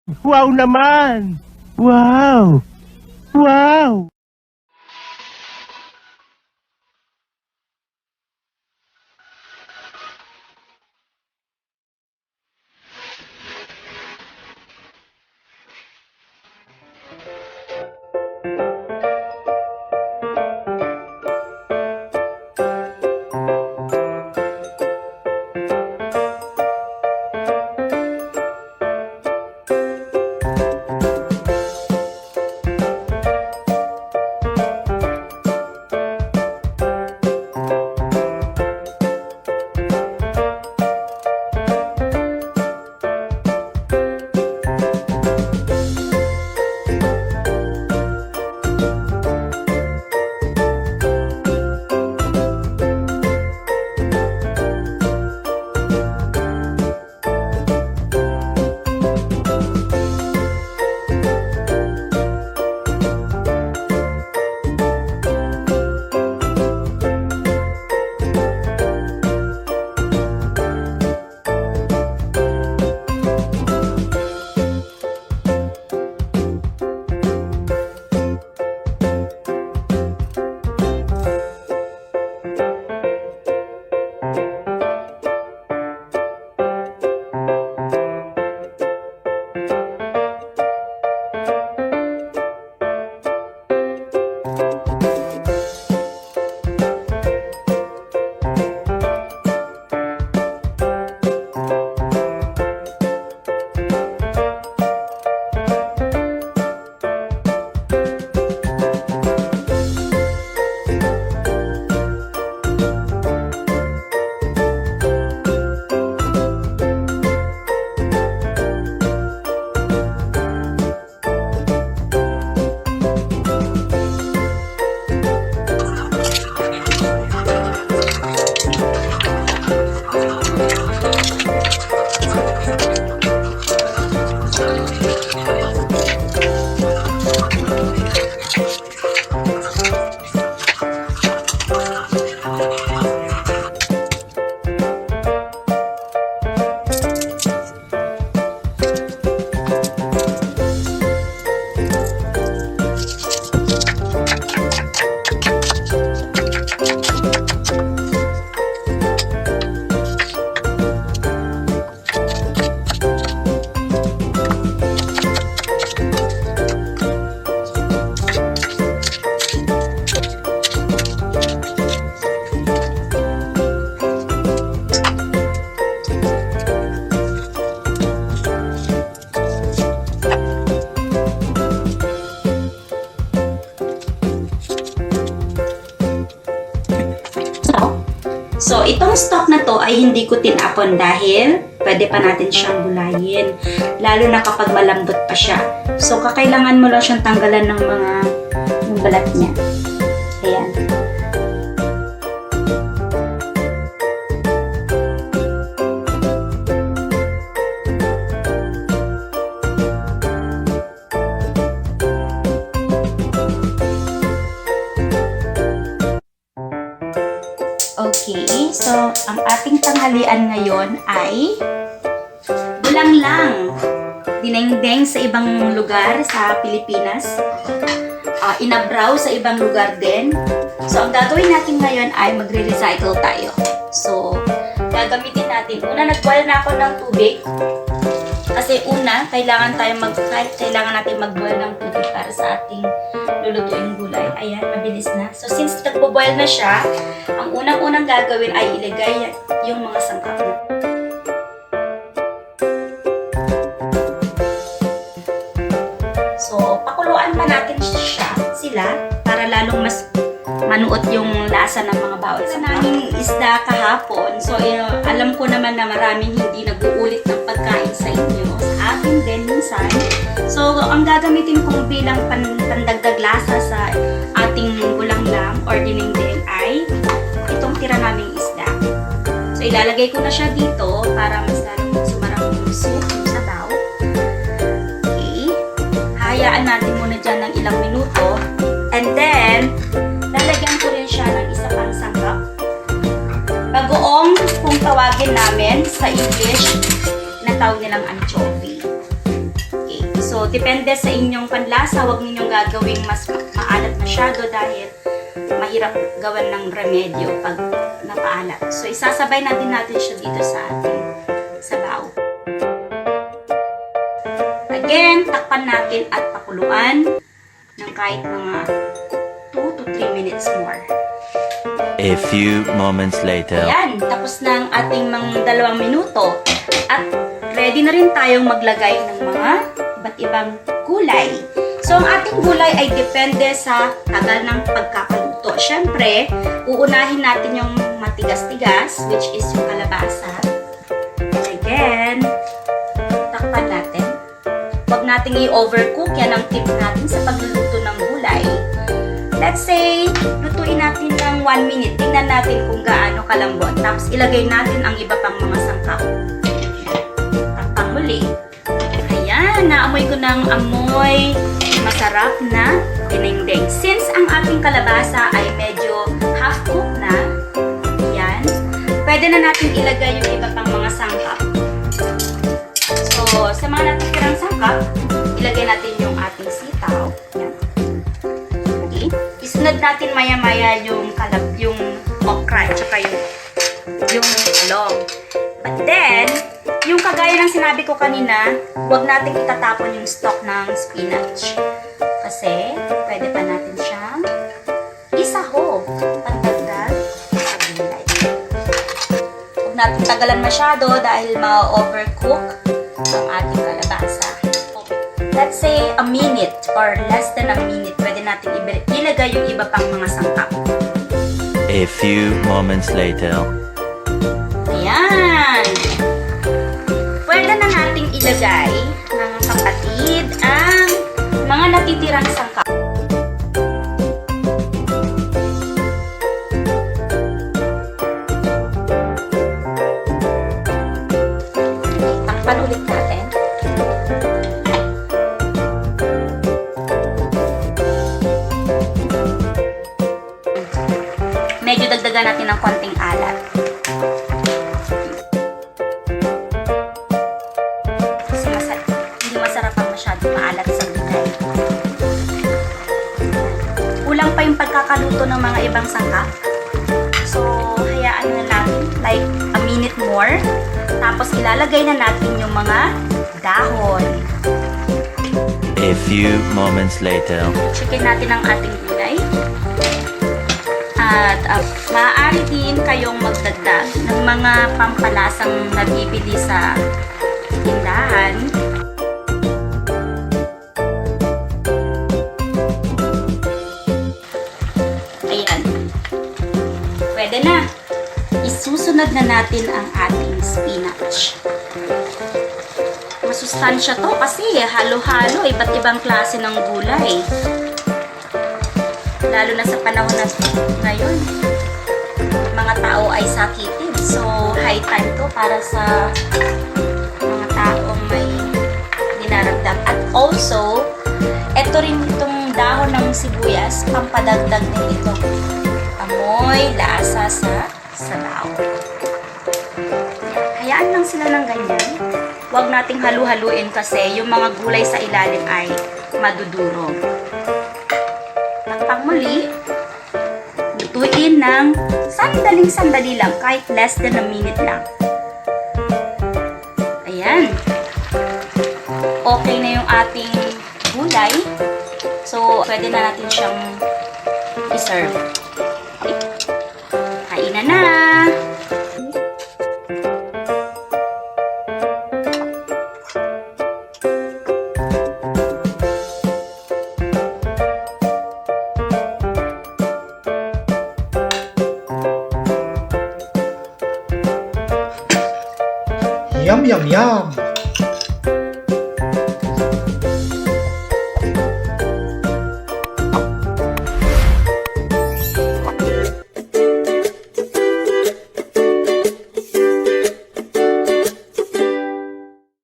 Wow naman! Wow! Wow! So, itong stock na to ay hindi ko tinapon dahil pwede pa natin siyang gulayin. Lalo na kapag malambot pa siya. So, kakailangan mo lang siyang tanggalan ng mga yung balat niya. Ayan. Okay, so ang ating tanghalian ngayon ay bulanglang. Dinengdeng sa ibang lugar sa Pilipinas. Inabraw sa ibang lugar din. So ang gagawin natin ngayon ay magre-recycle tayo. So gagamitin natin. Una, nag-boil na ako ng tubig. Kasi una, kailangan natin mag-boil ng tubig para sa ating lulutuing gulay. Ayan, mabilis na. So, since nagbo-boil na siya, ang unang-unang gagawin ay ilagay yung mga sangkap na. So, pakuluan pa natin sila para lalong mas manuot yung lasa ng mga bawal. Sa naming isda kahapon, so alam ko naman na maraming hindi nag-uulit ng pagkain sa inyo. Sa akin din minsan. So, ang gagamitin kong bilang pandagdag lasa sa ating bulanglang or dinengdeng ay itong tira naming isda. So, ilalagay ko na siya dito para mas lalong sumarang yung soup, yung sabaw. Okay. Hayaan natin muna dyan ng ilang minuto. And then, lalagyan ko rin siya ng isa pang sangkap. Bagoong kung tawagin namin sa English na tawag nilang anchovy. Okay. depende sa inyong panlasa. Huwag ninyong gagawing mas maalat masyado dahil mahirap gawan ng remedyo pag napaalat. So, isasabay natin siya dito sa ating sabaw. Again, takpan natin at pakuluan ng kahit mga 2 to 3 minutes more. A few moments later. Ayan, tapos na ang ating mga 2 minuto. At ready na rin tayong maglagay ng mga iba't ibang gulay. So, ang ating gulay ay depende sa tagal ng pagkakaluto. Siyempre, uunahin natin yung matigas-tigas, which is yung kalabasa. Again, takpan natin. Huwag nating i-overcook. Yan ang tip natin sa pagluluto ng gulay. Let's say, lutuin natin ng 1 minute. Tingnan natin kung gaano kalambot. Tapos, ilagay natin ang iba pang mga sangkap. Takpang muli. Ayan, naamoy ko ng amoy masarap na dinengdeng. Since ang ating kalabasa ay medyo half-cooked na, ayan, pwede na natin ilagay yung iba pang mga sangkap. So, sa mga natitira sangkap, ilagay natin yung ating sitaw. Ayan. Okay. Isunod natin maya-maya yung okra, tsaka yung talong. But then, yung kagaya ng sinabi ko kanina, huwag natin itatapon yung stalk ng spinach. Kasi, pwede pa natin siyang isahog. Pandagdag sa gulay. Huwag natin tagalan masyado dahil ma-overcook ang ating kalabasa. Let's say a minute or less than a minute, pwede natin ilagay yung iba pang mga sangkap. A few moments later. Ayan! Pwede na nating ilagay, mga kapatid, ang mga natitirang sangkap. Takpan ulit natin. Medyo dagdagan natin ng konting alat. Hindi masarap ang masyado maalat sa gulay. Kulang pa yung pagkakaluto ng mga ibang sangkap. So, hayaan na natin like a minute more. Tapos ilalagay na natin yung mga dahon. A few moments later. Chicken natin ang ating gulay. At maaari din kayong magdagdag ng mga pampalasang nabibili sa tindahan. Ayan. Pwede na. Isusunod na natin ang ating spinach. Masustansya to kasi halo-halo, iba't ibang klase ng gulay. Lalo na sa panahon na ngayon, mga tao ay sakitin. So, high time to para sa mga taong may dinaragdag. At also, eto rin itong dahon ng sibuyas, pampadagdag din ito. Amoy, lasa sa sabaw. Hayaan lang sila ng ganyan. Huwag nating halu-haluin kasi yung mga gulay sa ilalim ay madudurog. Takpang muli, lutuin ng sandaling-sandali lang, kahit less than a minute lang. Ayan. Okay na yung ating gulay. So, pwede na natin siyang i-serve. Okay. Kain na! Yum, yum, yum.